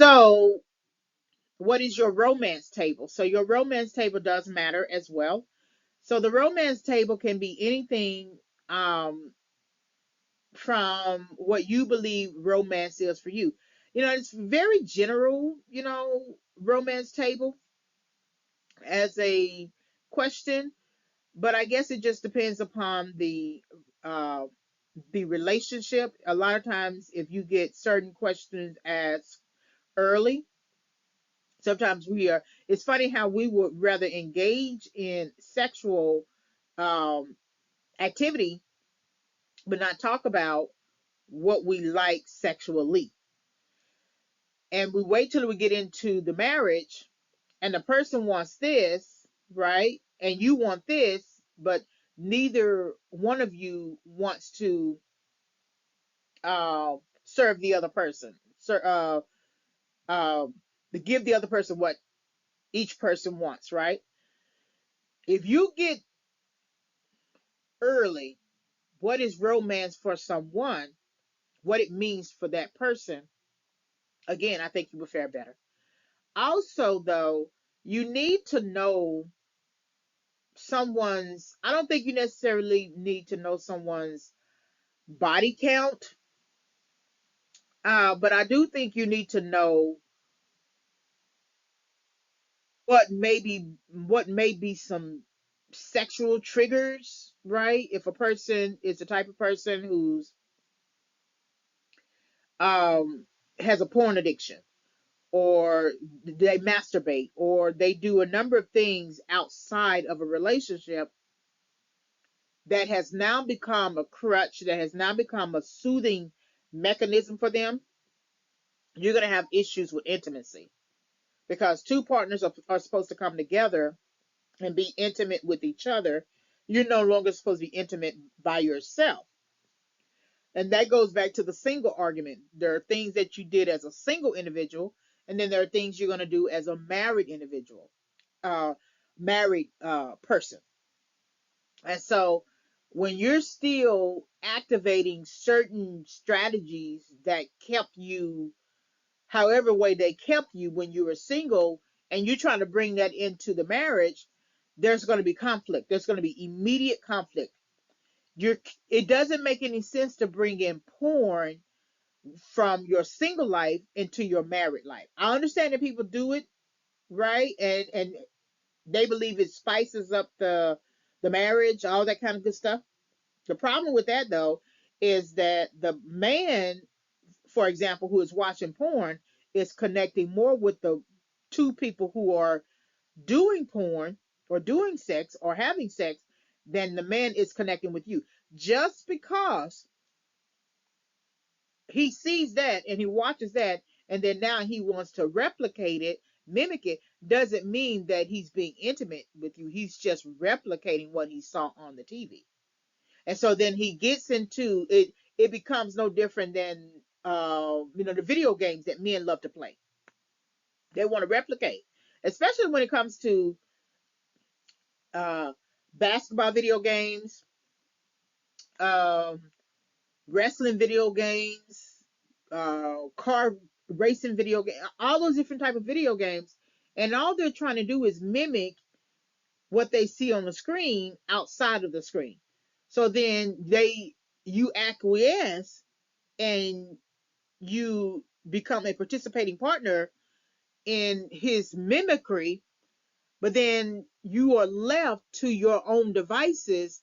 So, what is your romance table? So, your romance table does matter as well. So, the romance table can be anything um, from what you believe romance is for you. It's very general, romance table as a question, but I guess it just depends upon uh, the relationship. A lot of times, if you get certain questions asked early, sometimes it's funny how we would rather engage in sexual um, activity, but not talk about what we like sexually. And we wait till we get into the marriage, and the person wants this, right? And you want this, but neither one of you wants to uh, serve the other person, uh, to give the other person what each person wants, right? If you get early what is romance for someone, what it means for that person, again, I think you will fare better. Also, though, you need to know I don't think you necessarily need to know someone's body count, but I do think you need to know what may be some sexual triggers, right? If a person is the type of person who's um has a porn addiction, or they masturbate, or they do a number of things outside of a relationship that has now become a crutch, that has now become a soothing mechanism for them, you're going to have issues with intimacy, because two partners are supposed to come together and be intimate with each other. You're no longer supposed to be intimate by yourself. And that goes back to the single argument. There are things that you did as a single individual, and then there are things you're going to do as a married individual, uh, married person. And so when you're still activating certain strategies that kept you, however way they kept you when you were single, and you're trying to bring that into the marriage, there's going to be conflict. There's going to be immediate conflict. You're It doesn't make any sense to bring in porn from your single life into your married life. I understand that people do it, right? And they believe it spices up the marriage, all that kind of good stuff. The problem with that, though, is that the man, for example, who is watching porn, is connecting more with the two people who are doing porn or doing sex or having sex than the man is connecting with you. Just because he sees that and he watches that, and then now he wants to replicate it, mimic it, doesn't mean that he's being intimate with you. He's just replicating what he saw on the TV. And so then he gets into it. It becomes no different than the video games that men love to play. They want to replicate, especially when it comes to uh, basketball video games, um, wrestling video games, car racing video game, all those different type of video games, and all they're trying to do is mimic what they see on the screen outside of the screen. So then you acquiesce, and you become a participating partner in his mimicry, but then you are left to your own devices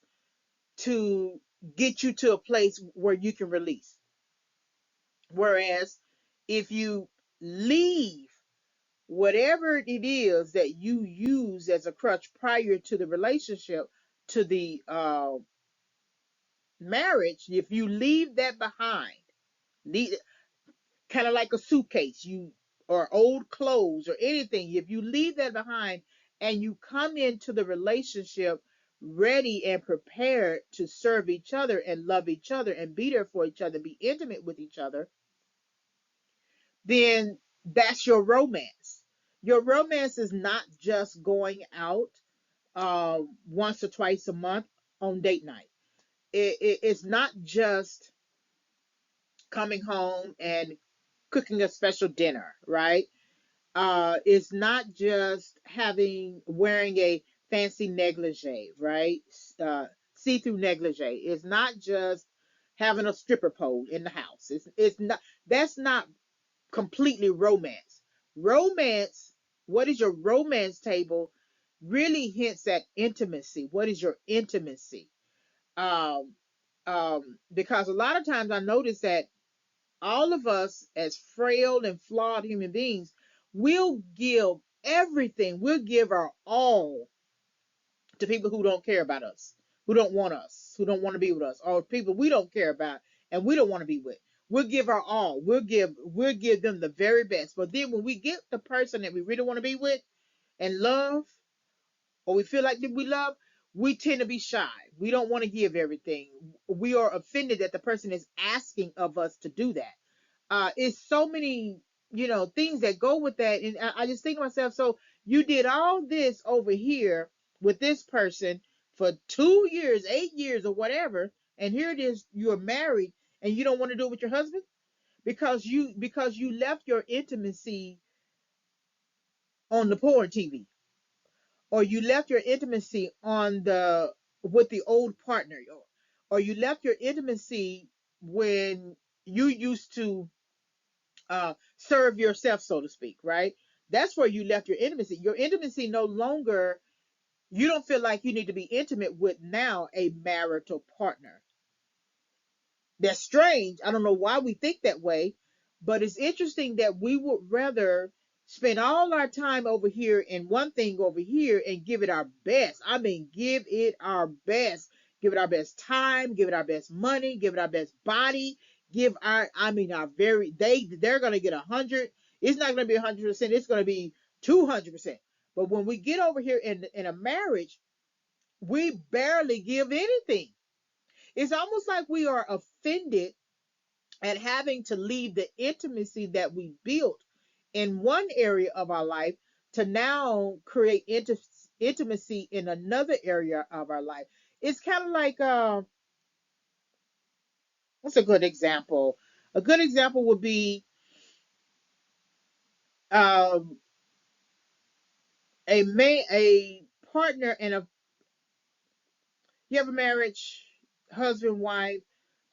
to get you to a place where you can release. Whereas if you leave whatever it is that you use as a crutch prior to the relationship to the marriage, if you leave that behind, leave, kind of like a suitcase, or old clothes or anything, if you leave that behind and you come into the relationship ready and prepared to serve each other and love each other and be there for each other, be intimate with each other, then that's your romance. Your romance is not just going out once or twice a month on date night. It's not just coming home and cooking a special dinner, right? It's not just having wearing a fancy negligee, right? Uh, See-through negligee. It's not just having a stripper pole in the house. It's not. That's not completely romance. Romance. What is your romance table? Really hints at intimacy. What is your intimacy? Um, because a lot of times I notice that all of us, as frail and flawed human beings, will give everything, we'll give our all to people who don't care about us, who don't want us, who don't want to be with us, or people we don't care about and we don't want to be with. We'll give our all. We'll give them the very best. But then when we get the person that we really want to be with and love, or we feel like that we love, we tend to be shy. We don't want to give everything. We are offended that the person is asking of us to do that. It's so many, things that go with that. And I just think to myself, so you did all this over here with this person for 2 years, 8 years, or whatever, and here it is, you're married, and you don't want to do it with your husband because you left your intimacy on the porn TV, or you left your intimacy on the with the old partner, or you left your intimacy when you used to serve yourself, so to speak, right? That's where you left your intimacy. Your intimacy no longer, you don't feel like you need to be intimate with now a marital partner. That's strange. I don't know why we think that way, but it's interesting that we would rather spend all our time over here in one thing over here and give it our best. I mean, give it our best. Give it our best time, give it our best money, give it our best body, give our, I mean, our very, they're going to get 100. It's not going to be 100%. It's going to be 200%. But when we get over here in a marriage, we barely give anything. It's almost like we are offended at having to leave the intimacy that we built in one area of our life to now create intimacy in another area of our life. It's kind of like, what's a good example? A good example would be um, a partner and a you have a marriage, husband, wife,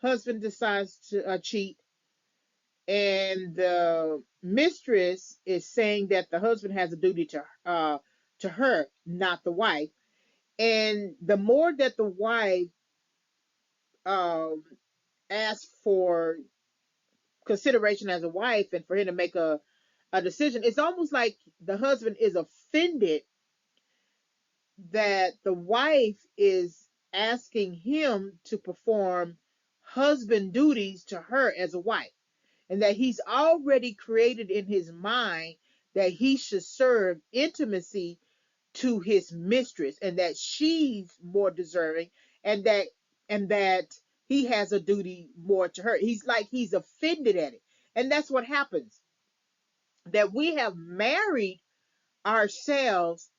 husband decides to cheat, and the mistress is saying that the husband has a duty to her, not the wife. And the more that the wife um asks for consideration as a wife and for him to make a decision, it's almost like the husband is offended that the wife is asking him to perform husband duties to her as a wife, and that he's already created in his mind that he should serve intimacy to his mistress, and that she's more deserving, and that he has a duty more to her. He's offended at it. And that's what happens, that we have married ourselves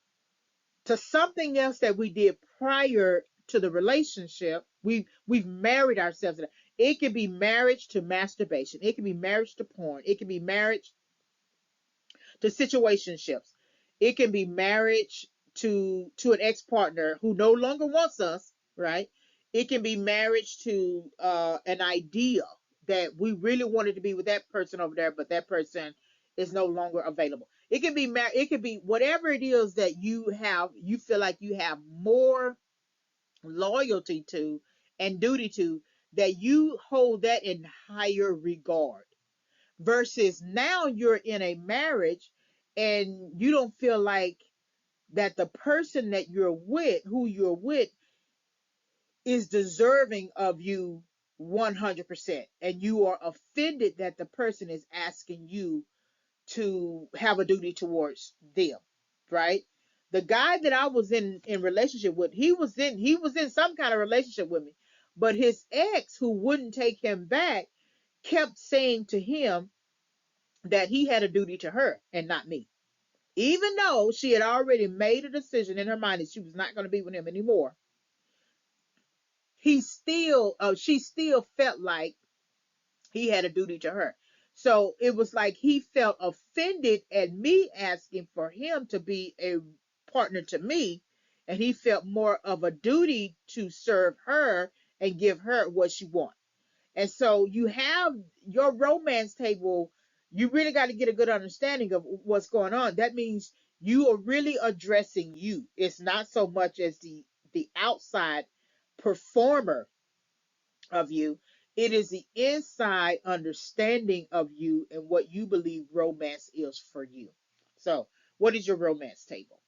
to something else that we did prior to the relationship. We've married ourselves. It could be marriage to masturbation. It can be marriage to porn. It can be marriage to situationships. It can be marriage to an ex-partner who no longer wants us, right? It can be marriage to an idea that we really wanted to be with that person over there, but that person is no longer available. It can be it could be whatever it is that you feel like you have more loyalty to and duty to, that you hold that in higher regard, versus now you're in a marriage and you don't feel like that the person that you're with, who you're with, is deserving of you 100%, and you are offended that the person is asking you to have a duty towards them, right? The guy that I was in relationship with, he was in some kind of relationship with me, but his ex, who wouldn't take him back, kept saying to him that he had a duty to her and not me. Even though she had already made a decision in her mind that she was not going to be with him anymore, she still felt like he had a duty to her. So it was like he felt offended at me asking for him to be a partner to me, and he felt more of a duty to serve her and give her what she wants. And so you have your romance table, you really got to get a good understanding of what's going on. That means you are really addressing you. It's not so much as the outside performer of you. It is the inside understanding of you and what you believe romance is for you. So, what is your romance table?